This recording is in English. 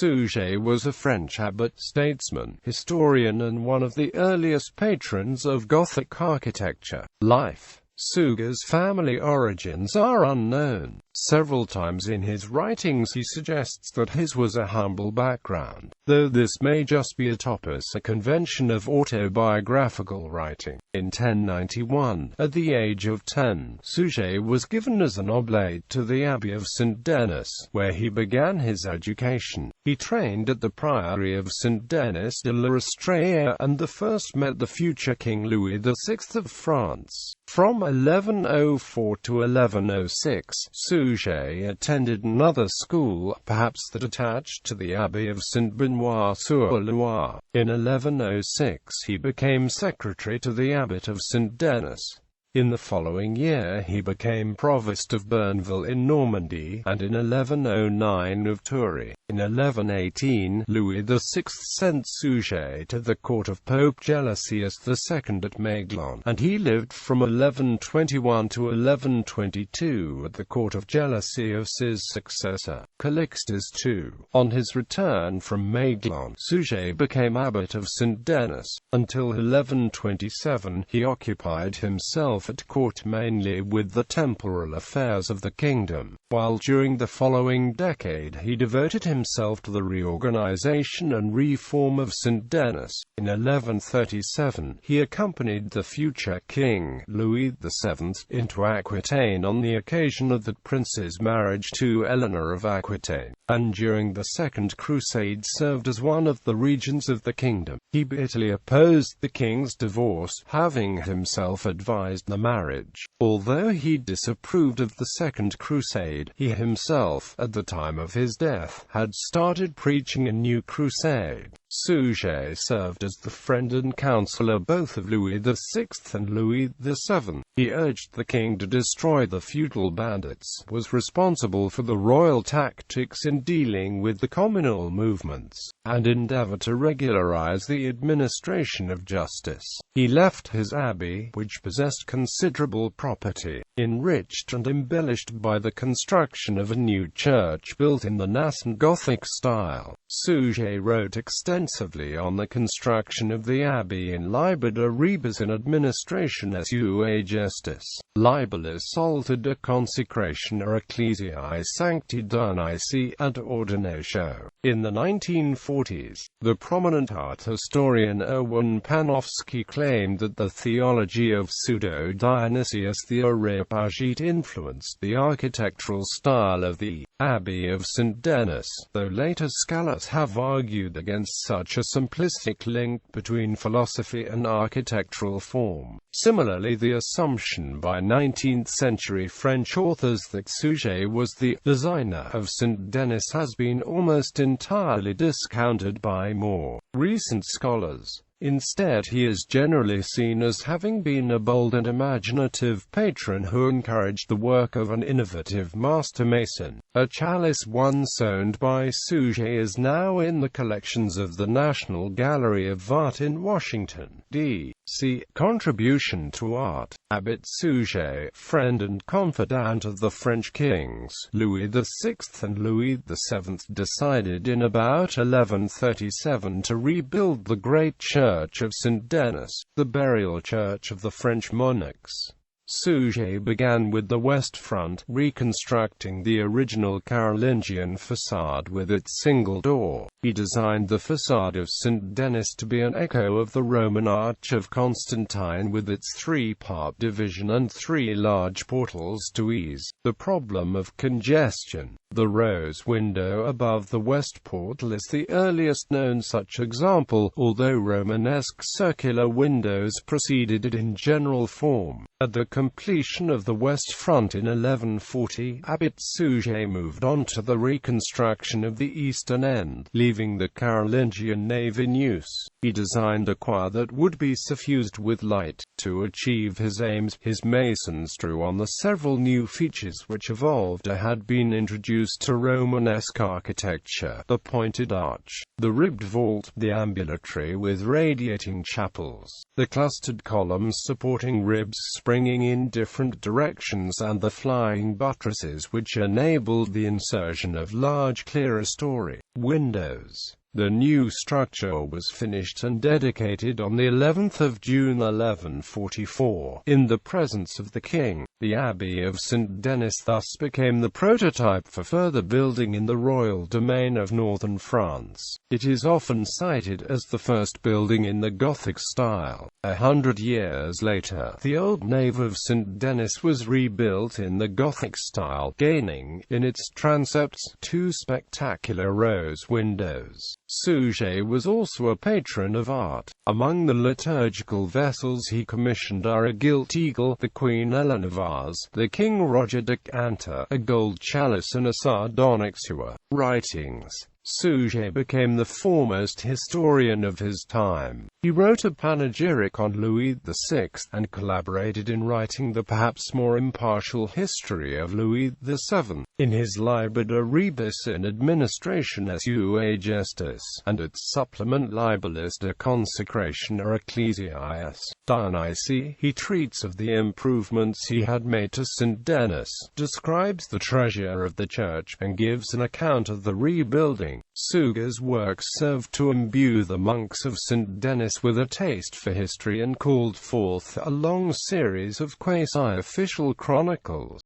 Suger was a French abbot, statesman, historian and one of the earliest patrons of Gothic architecture. Life. Suger's family origins are unknown. Several times in his writings he suggests that his was a humble background, though this may just be a topos, a convention of autobiographical writing. In 1091, at the age of 10, Suger was given as an oblate to the Abbey of St. Denis, where he began his education. He trained at the Priory of St. Denis de la Restreya and first met the future King Louis VI of France. From 1104 to 1106, Suger attended another school, perhaps that attached to the Abbey of Saint-Benoît-sur-Loire. In 1106 he became secretary to the abbot of St. Denis. In the following year he became provost of Berneville in Normandy, and in 1109 of Toury. In 1118, Louis VI sent Suger to the court of Pope Gelasius II at Maiglon, and he lived from 1121 to 1122 at the court of Gelasius's successor, Calixtus II. On his return from Maiglon, Suger became abbot of St. Denis. Until 1127, he occupied himself at court mainly with the temporal affairs of the kingdom, while during the following decade he devoted himself to the reorganization and reform of St. Denis. In 1137, he accompanied the future king, Louis VII, into Aquitaine on the occasion of that prince's marriage to Eleanor of Aquitaine, and during the Second Crusade served as one of the regents of the kingdom. He bitterly opposed the king's divorce, having himself advised the marriage. Although he disapproved of the Second Crusade, he himself, at the time of his death, had started preaching a new crusade. Suger served as the friend and counselor both of Louis VI and Louis VII. He urged the king to destroy the feudal bandits, was responsible for the royal tactics in dealing with the communal movements, and endeavored to regularize the administration of justice. He left his abbey, which possessed considerable property, enriched and embellished by the construction of a new church built in the nascent Gothic style. Suger wrote extensively on the construction of the abbey in Liber de Rebus in Administration sua Gestis. Libellus altered a consecration or ecclesiae sancti Dionysi ad ordinatio. In the 1940s, the prominent art historian Erwin Panofsky claimed that the theology of Pseudo-Dionysius the Areopagite influenced the architectural style of the Abbey of St. Denis, though later scholars have argued against such a simplistic link between philosophy and architectural form. Similarly, the assumption by 19th-century French authors that Suger was the designer of St. Denis has been almost entirely discounted by more recent scholars. Instead, he is generally seen as having been a bold and imaginative patron who encouraged the work of an innovative master mason. A chalice once owned by Suger is now in the collections of the National Gallery of Art in Washington, D.C. Contribution to art. Abbot Suger, friend and confidant of the French kings, Louis VI and Louis VII, decided in about 1137 to rebuild the great church of St. Denis, the burial church of the French monarchs. Suger began with the west front, reconstructing the original Carolingian facade with its single door. He designed the facade of St. Denis to be an echo of the Roman Arch of Constantine with its three-part division and three large portals to ease the problem of congestion. The rose window above the west portal is the earliest known such example, although Romanesque circular windows preceded it in general form. At the completion of the west front in 1140, Abbot Suger moved on to the reconstruction of the eastern end, leaving the Carolingian nave in use. He designed a choir that would be suffused with light. To achieve his aims, his masons drew on the several new features which evolved or had been introduced introduced to Romanesque architecture: the pointed arch, the ribbed vault, the ambulatory with radiating chapels, the clustered columns supporting ribs springing in different directions, and the flying buttresses which enabled the insertion of large clerestory windows. The new structure was finished and dedicated on the 11th of June 1144, in the presence of the king. The Abbey of St. Denis thus became the prototype for further building in the royal domain of northern France. It is often cited as the first building in the Gothic style. 100 years later, the old nave of St. Denis was rebuilt in the Gothic style, gaining, in its transepts, 2 spectacular rose windows. Suger was also a patron of art. Among the liturgical vessels he commissioned are a gilt eagle, the Queen Ellen of Vase, the King Roger decanter, a gold chalice, and a sardonyx ewer. Writings. Suger became the foremost historian of his time. He wrote a panegyric on Louis VI, and collaborated in writing the perhaps more impartial history of Louis VII. In his Liber Rebus in Administration Sua Gestis, and its supplement Libellus de Consecratio Ecclesiae Dionysi, he treats of the improvements he had made to St. Denis, describes the treasure of the church, and gives an account of the rebuilding. Suger's works served to imbue the monks of St. Denis with a taste for history and called forth a long series of quasi-official chronicles.